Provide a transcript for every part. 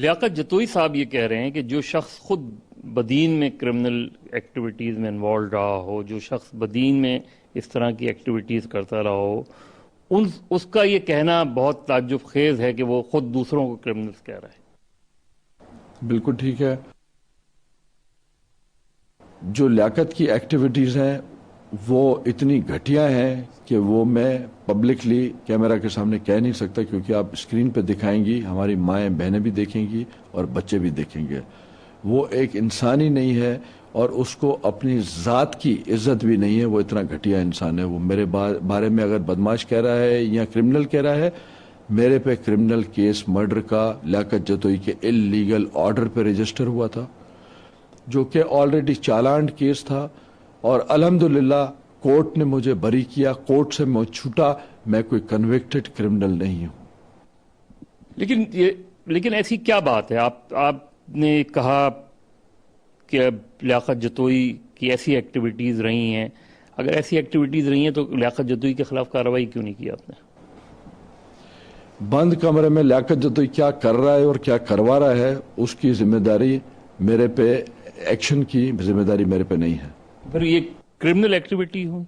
لیاقت جتوئی صاحب یہ کہہ رہے ہیں کہ جو شخص خود بدین میں کرمنل ایکٹیویٹیز میں انوالو رہا ہو، جو شخص بدین میں اس طرح کی ایکٹیویٹیز کرتا رہا ہو، اس کا یہ کہنا بہت تعجب خیز ہے کہ وہ خود دوسروں کو کرمنلز کہہ رہا ہے۔ بالکل ٹھیک ہے۔ جو لیاقت کی ایکٹیویٹیز ہیں وہ اتنی گھٹیا ہیں کہ وہ میں پبلکلی کیمرہ کے سامنے کہہ نہیں سکتا، کیونکہ آپ اسکرین پہ دکھائیں گی، ہماری مائیں بہنیں بھی دیکھیں گی اور بچے بھی دیکھیں گے۔ وہ ایک انسان ہی نہیں ہے اور اس کو اپنی ذات کی عزت بھی نہیں ہے، وہ اتنا گھٹیا انسان ہے۔ وہ میرے بارے میں اگر بدماش کہہ رہا ہے یا کرمنل کہہ رہا ہے، میرے پہ کرمنل کیس مرڈر کا لیاقت جتوئی کے اللیگل آرڈر پہ رجسٹر ہوا تھا، جو کہ آلریڈی چالان کیس تھا، اور الحمدللہ کورٹ نے مجھے بری کیا، کورٹ سے میں چھوٹا، میں کوئی کنوکٹڈ کرمنل نہیں ہوں۔ لیکن ایسی کیا بات ہے؟ آپ نے کہا کہ لیاقت جتوئی کی ایسی ایکٹیویٹیز رہی ہیں، اگر ایسی ایکٹیویٹیز رہی ہیں تو لیاقت جتوئی کے خلاف کارروائی کیوں نہیں کی آپ نے؟ بند کمرے میں لیاقت جتوئی کیا کر رہا ہے اور کیا کروا رہا ہے، اس کی ذمہ داری میرے پہ، ایکشن کی ذمہ داری میرے پہ نہیں ہے۔ پھر یہ کرمنل ایکٹیویٹی ہوں؟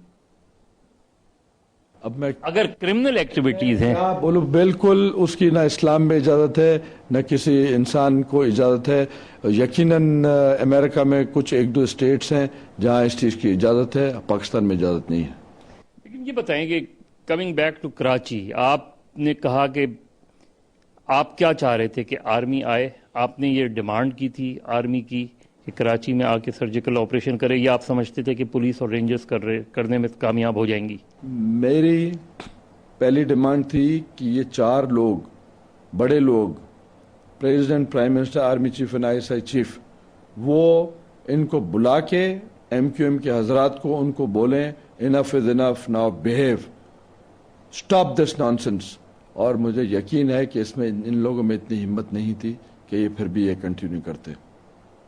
اب میں اگر کرمنل ایکٹیویٹیز ہیں، کیا بولوں؟ بالکل اس کی نہ اسلام میں اجازت ہے نہ کسی انسان کو اجازت ہے۔ یقیناً امریکہ میں کچھ ایک دو اسٹیٹس ہیں جہاں اس چیز کی اجازت ہے، پاکستان میں اجازت نہیں ہے۔ لیکن یہ بتائیں کہ کمنگ بیک ٹو کراچی، آپ نے کہا کہ آپ کیا چاہ رہے تھے کہ آرمی آئے؟ آپ نے یہ ڈیمانڈ کی تھی آرمی کی کہ کراچی میں آ کے سرجیکل آپریشن کرے، یا آپ سمجھتے تھے کہ پولیس اور رینجرز کرنے میں کامیاب ہو جائیں گی؟ میری پہلی ڈیمانڈ تھی کہ یہ چار لوگ، بڑے لوگ، president, prime minister, army chief and ISI chief, وہ ان کو بلا کے MQM کے حضرات کو ان کو بولیں enough is enough, now behave, stop this nonsense. اور مجھے یقین ہے کہ اس میں ان لوگوں میں اتنی ہمت نہیں تھی کہ یہ پھر بھی یہ کنٹینیو کرتے۔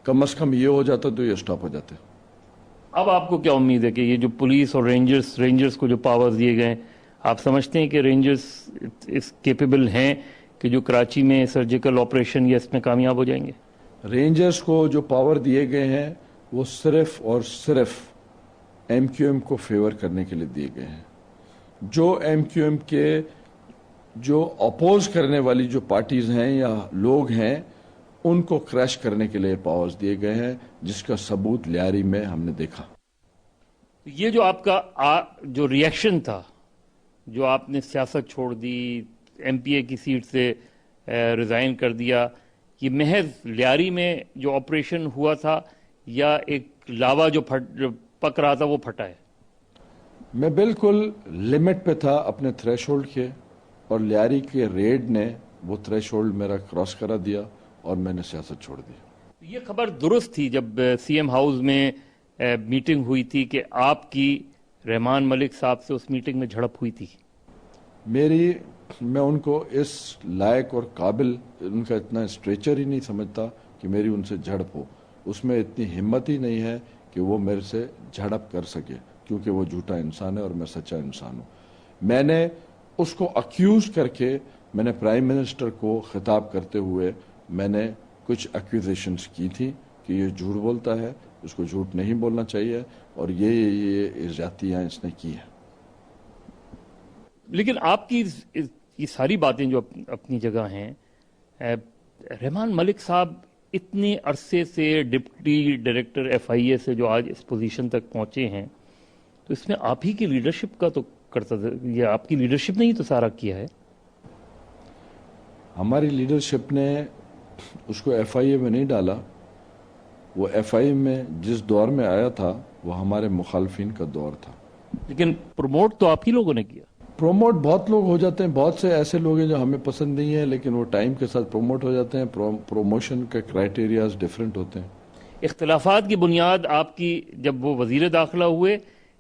کم از کم یہ ہو جاتا تو یہ اسٹاپ ہو جاتے۔ اب آپ کو کیا امید ہے کہ یہ جو پولیس اور رینجرز کو جو پاورز دیے گئے، آپ سمجھتے ہیں کہ رینجرز اس کیپیبل ہیں کہ جو کراچی میں سرجیکل آپریشن یا اس میں کامیاب ہو جائیں گے؟ رینجرز کو جو پاور دیے گئے ہیں وہ صرف اور صرف MQM کو فیور کرنے کے لیے دیے گئے ہیں۔ جو MQM کے جو اپوز کرنے والی جو پارٹیز ہیں یا لوگ ہیں، ان کو کریش کرنے کے لیے پاورز دیے گئے ہیں، جس کا ثبوت لیاری میں ہم نے دیکھا۔ یہ جو آپ کا جو ریئیکشن تھا، جو آپ نے سیاست چھوڑ دی، MPA کی سیٹ سے ریزائن کر دیا، یہ محض لیاری میں جو آپریشن ہوا تھا یا ایک لاوا جو پک رہا تھا وہ پھٹا ہے؟ میں بالکل لمٹ پہ تھا اپنے تھریش ہولڈ کے، اور لیاری کے ریڈ نے وہ تھریش ہولڈ میرا کراس کرا دیا اور میں نے سیاست چھوڑ دی۔ یہ خبر درست تھی جب CM ہاؤس میں میٹنگ ہوئی تھی کہ آپ کی رحمان ملک صاحب سے اس میٹنگ میں جھڑپ ہوئی تھی؟ میں ان کو اس لائق اور قابل، ان کا اتنا اسٹریچر ہی نہیں سمجھتا کہ میری ان سے جھڑپ ہو۔ اس میں اتنی ہمت ہی نہیں ہے کہ وہ میرے سے جھڑپ کر سکے، کیونکہ وہ جھوٹا انسان ہے اور میں سچا انسان ہوں۔ میں نے اس کو اکیوز کر کے، میں نے پرائم منسٹر کو خطاب کرتے ہوئے میں نے کچھ ایکوزیشنز کی تھی کہ یہ جھوٹ بولتا ہے، اس کو جھوٹ نہیں بولنا چاہیے، اور یہ زیادتیاں اس نے کی ہیں۔ لیکن آپ کی یہ ساری باتیں جو اپنی جگہ ہیں، رحمان ملک صاحب اتنے عرصے سے ڈپٹی ڈائریکٹر FIA سے جو آج اس پوزیشن تک پہنچے ہیں، تو اس میں آپ ہی کی لیڈرشپ کا تو کرتا تھا، یہ آپ کی لیڈرشپ نے ہی تو سارا کیا ہے۔ ہماری لیڈرشپ نے اس کو FIA میں نہیں ڈالا۔ وہ FIA میں جس دور میں آیا تھا وہ ہمارے مخالفین کا دور تھا۔ لیکن پروموٹ تو آپ ہی لوگوں نے کیا۔ پروموٹ بہت لوگ ہو جاتے ہیں، بہت سے ایسے لوگ ہیں جو ہمیں پسند نہیں ہیں، لیکن وہ ٹائم کے ساتھ پروموٹ ہو جاتے ہیں۔ پروموشن کے کرائٹیریاز ڈیفرنٹ ہوتے ہیں۔ اختلافات کی بنیاد آپ کی جب وہ وزیر داخلہ ہوئے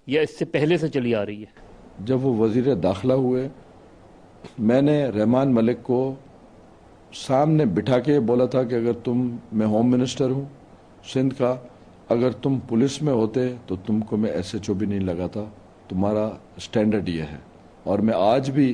یا اس سے پہلے سے چلی آ رہی ہے؟ جب وہ وزیر داخلہ ہوئے، میں نے رحمان ملک کو سامنے بٹھا کے بولا تھا کہ اگر میں ہوم منسٹر ہوں سندھ کا، اگر تم پولیس میں ہوتے تو تم کو میں SHO بھی نہیں لگاتا، تمہارا سٹینڈرڈ یہ ہے۔ اور میں آج بھی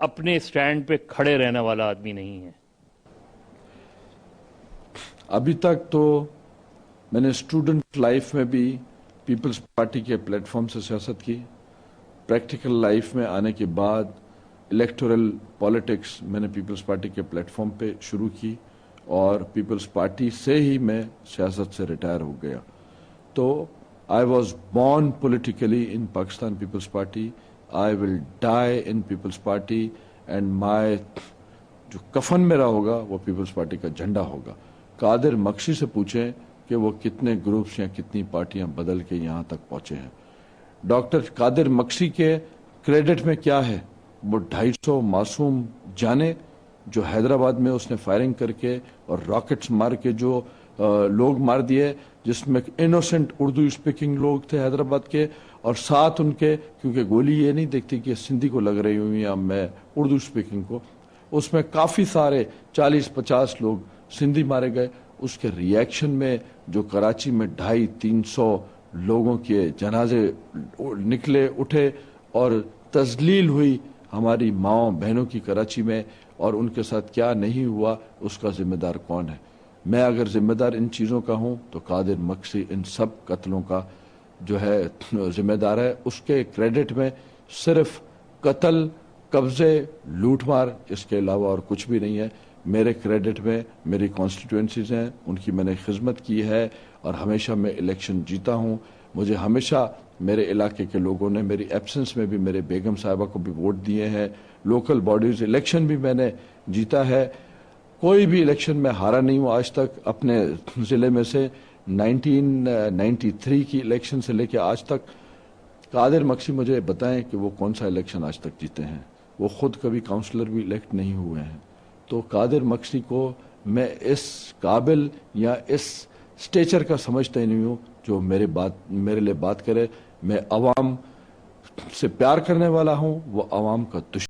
اپنے سٹینڈ پہ کھڑے رہنے والا آدمی نہیں ہے. ابھی تک تو میں نے اسٹوڈنٹ لائف میں بھی پیپلز پارٹی کے پلیٹ فارم سے سیاست کی. پریکٹیکل لائف میں آنے کے بعد الیکٹورل پالیٹکس میں نے پیپلز پارٹی کے پلیٹ فارم پہ شروع کی اور پیپلز پارٹی سے ہی میں سیاست سے ریٹائر ہو گیا. تو I was born politically in Pakistan People's Party. I will die in People's Party and my جو کفن میرا ہوگا وہ پیپلز پارٹی کا جھنڈا ہوگا. قادر مکسی سے پوچھیں کہ وہ کتنے گروپس یا کتنی پارٹیاں بدل کے یہاں تک پہنچے ہیں. ڈاکٹر قادر مکسی کے کریڈٹ میں کیا ہے؟ وہ 250 معصوم جانیں جو حیدرآباد میں اس نے فائرنگ کر کے اور راکٹس مار کے جو لوگ مار دیے، جس میں انوسنٹ اردو اسپیکنگ لوگ تھے حیدرآباد کے، اور ساتھ ان کے، کیونکہ گولی یہ نہیں دیکھتی کہ سندھی کو لگ رہی ہوں یا میں اردو اسپیکنگ کو، اس میں کافی سارے 40-50 لوگ سندھی مارے گئے. اس کے ریئیکشن میں جو کراچی میں 250-300 لوگوں کے جنازے نکلے اٹھے اور تذلیل ہوئی ہماری ماؤں بہنوں کی کراچی میں، اور ان کے ساتھ کیا نہیں ہوا، اس کا ذمہ دار کون ہے؟ میں اگر ذمہ دار ان چیزوں کا ہوں تو قادر مکسی ان سب قتلوں کا جو ہے ذمہ دار ہے. اس کے کریڈٹ میں صرف قتل، قبضے، لوٹ مار، اس کے علاوہ اور کچھ بھی نہیں ہے. میرے کریڈٹ میں میری کانسٹیٹوئنسیز ہیں، ان کی میں نے خدمت کی ہے اور ہمیشہ میں الیکشن جیتا ہوں. مجھے ہمیشہ میرے علاقے کے لوگوں نے میری ایبسنس میں بھی میرے بیگم صاحبہ کو بھی ووٹ دیے ہیں. لوکل باڈیز الیکشن بھی میں نے جیتا ہے. کوئی بھی الیکشن میں ہارا نہیں ہوں آج تک اپنے ضلع میں سے. 1993 کی الیکشن سے لے کے آج تک قادر مکسی مجھے بتائیں کہ وہ کون سا الیکشن آج تک جیتے ہیں. وہ خود کبھی کاؤنسلر بھی الیکٹ نہیں ہوئے ہیں. تو قادر مکسی کو میں اس قابل یا اس سٹیچر کا سمجھتا ہی نہیں ہوں جو میرے لیے بات کرے. میں عوام سے پیار کرنے والا ہوں، وہ عوام کا دشمن